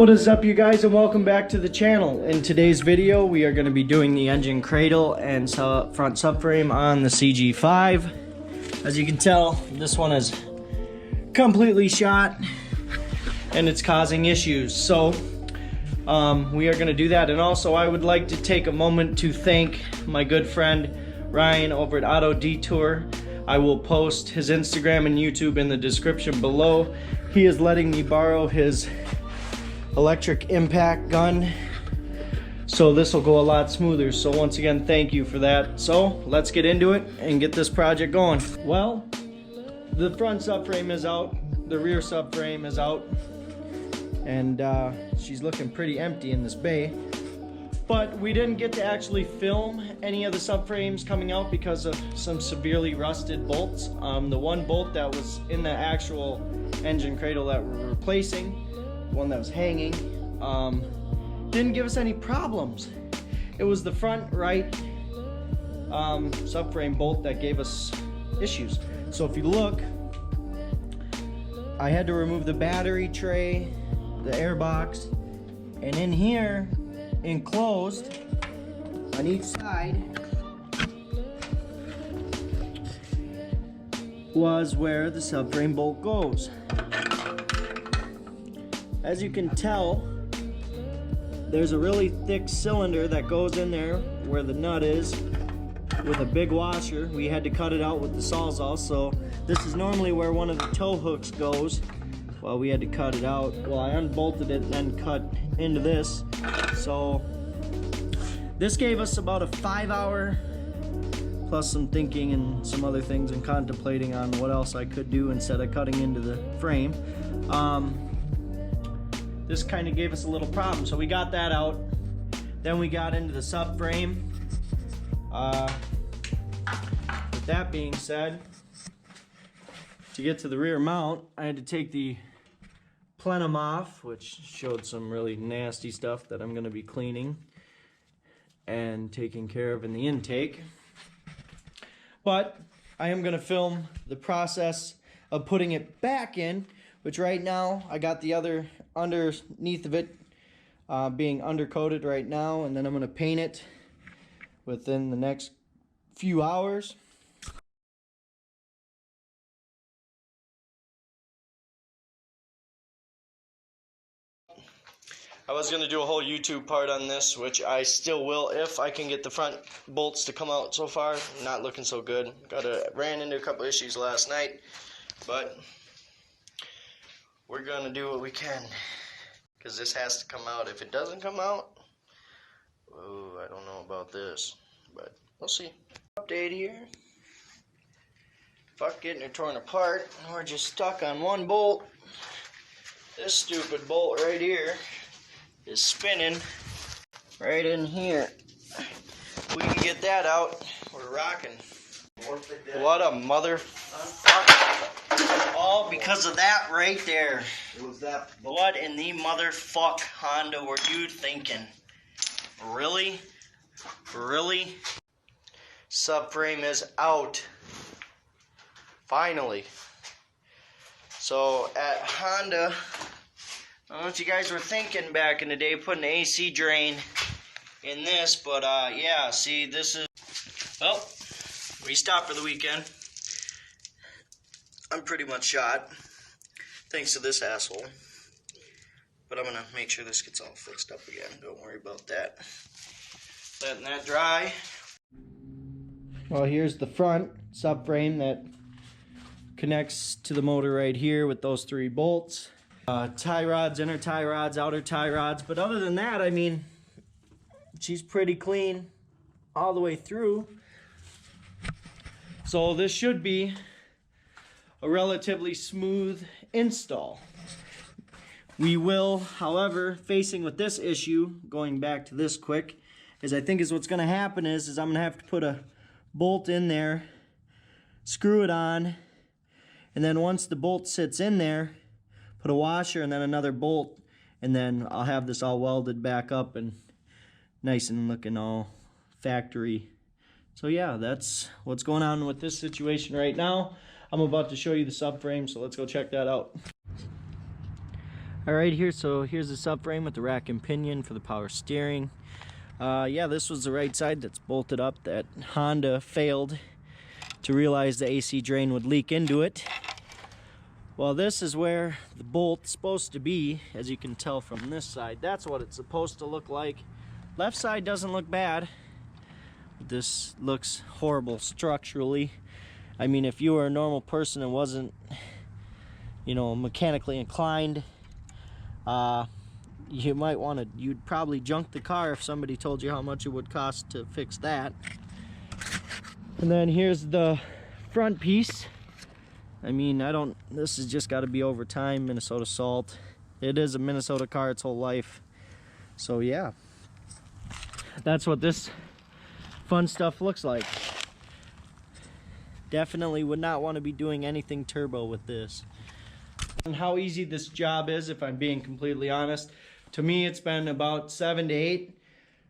What is up, you guys, and welcome back to the channel. In today's video we are going to be doing the engine cradle and front subframe on the CG5. As you can tell, this one is completely shot and it's causing issues, so we are going to do that. And also I would like to take a moment to thank my good friend Ryan over at AutoDetour. I will post his Instagram and YouTube in the description below. He is letting me borrow his electric impact gun, so this will go a lot smoother. So once again, thank you for that. So let's get into it and get this project going. Well, the front subframe is out, the rear subframe is out, and she's looking pretty empty in this bay. But we didn't get to actually film any of the subframes coming out because of some severely rusted bolts. The one bolt that was in the actual engine cradle that we're replacing, one that was hanging, didn't give us any problems. It was the front right subframe bolt that gave us issues. So if you look, I had to remove the battery tray, the air box, and in here, enclosed on each side, was where the subframe bolt goes. As you can tell, there's a really thick cylinder that goes in there where the nut is with a big washer. We had to cut it out with the Sawzall, so this is normally where one of the tow hooks goes. Well, we had to cut it out. Well, I unbolted it and then cut into this. So this gave us about a 5-hour, plus some thinking and some other things and contemplating on what else I could do instead of cutting into the frame. This kind of gave us a little problem, so we got that out. Then we got into the subframe. With that being said, to get to the rear mount, I had to take the plenum off, which showed some really nasty stuff that I'm going to be cleaning and taking care of in the intake. But I am going to film the process of putting it back in, which right now I got the other underneath of it being undercoated right now, and then I'm going to paint it within the next few hours. I was going to do a whole YouTube part on this, which I still will if I can get the front bolts to come out. So far, not looking so good. Ran into a couple issues last night, but we're going to do what we can, because this has to come out. If it doesn't come out, oh, I don't know about this, but we'll see. Update here. Fuck getting it torn apart. We're just stuck on one bolt. This stupid bolt right here is spinning right in here. We can get that out. We're rocking. What a motherfucker. All because of that right there. It was that. What in the motherfuck Honda were you thinking? Really? Really? Subframe is out. Finally. So at Honda, I don't know what you guys were thinking back in the day, putting an AC drain in this, but yeah, see, this is, well, we stopped for the weekend. I'm pretty much shot, thanks to this asshole, but I'm going to make sure this gets all fixed up again. Don't worry about that. Letting that dry. Well, here's the front subframe that connects to the motor right here with those 3 bolts. Tie rods, inner tie rods, outer tie rods, but other than that, I mean, she's pretty clean all the way through. So this should be a relatively smooth install. We will, however, facing with this issue, going back to this quick, is I think is what's going to happen is I'm going to have to put a bolt in there, screw it on, and then once the bolt sits in there, put a washer and then another bolt, and then I'll have this all welded back up and nice and looking all factory. So yeah, that's what's going on with this situation right now. I'm about to show you the subframe, so let's go check that out. Alright, here's the subframe with the rack and pinion for the power steering. Yeah, this was the right side that's bolted up. That Honda failed to realize the AC drain would leak into it. Well, this is where the bolt's supposed to be, as you can tell from this side. That's what it's supposed to look like. Left side doesn't look bad. This looks horrible structurally. I mean, if you were a normal person and wasn't, you know, mechanically inclined, you might want to, you'd probably junk the car if somebody told you how much it would cost to fix that. And then here's the front piece. I mean, this has just got to be over time, Minnesota salt. It is a Minnesota car its whole life. So yeah, that's what this fun stuff looks like. Definitely would not want to be doing anything turbo with this. And how easy this job is, if I'm being completely honest, to me it's been about 7 to 8,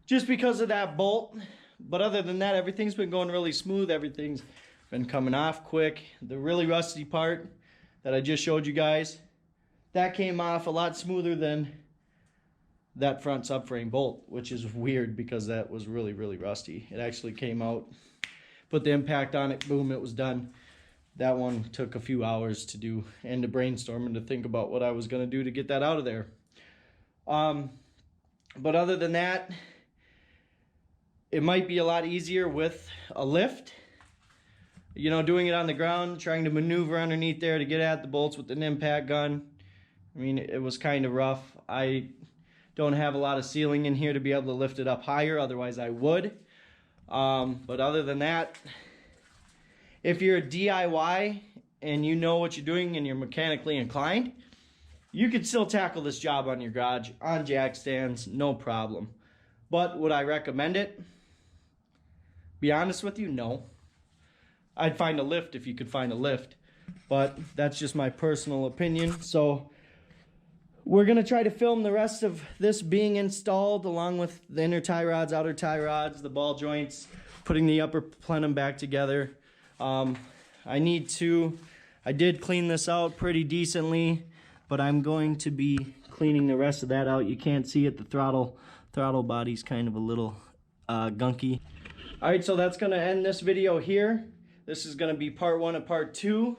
just because of that bolt. But other than that, everything's been going really smooth. Everything's been coming off quick. The really rusty part that I just showed you guys, that came off a lot smoother than that front subframe bolt, which is weird because that was really, really rusty. It actually came out, put the impact on it, boom, it was done. That one took a few hours to do and to brainstorm and to think about what I was going to do to get that out of there. But other than that, it might be a lot easier with a lift. You know, doing it on the ground, trying to maneuver underneath there to get at the bolts with an impact gun. I mean, it was kind of rough. I don't have a lot of ceiling in here to be able to lift it up higher, otherwise I would. But other than that, if you're a DIY and you know what you're doing and you're mechanically inclined, you could still tackle this job on your garage, on jack stands, no problem. But would I recommend it? Be honest with you, no. I'd find a lift if you could find a lift. But that's just my personal opinion. So we're going to try to film the rest of this being installed, along with the inner tie rods, outer tie rods, the ball joints, putting the upper plenum back together. I did clean this out pretty decently, but I'm going to be cleaning the rest of that out. You can't see it, the throttle body's kind of a little gunky. Alright, so that's going to end this video here. This is going to be part 1 of part 2.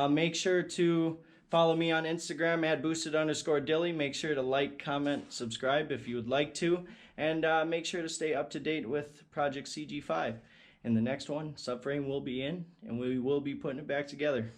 Make sure to follow me on Instagram at boosted_dilly. Make sure to like, comment, subscribe if you would like to. And make sure to stay up to date with Project CG5. In the next one, subframe will be in, and we will be putting it back together.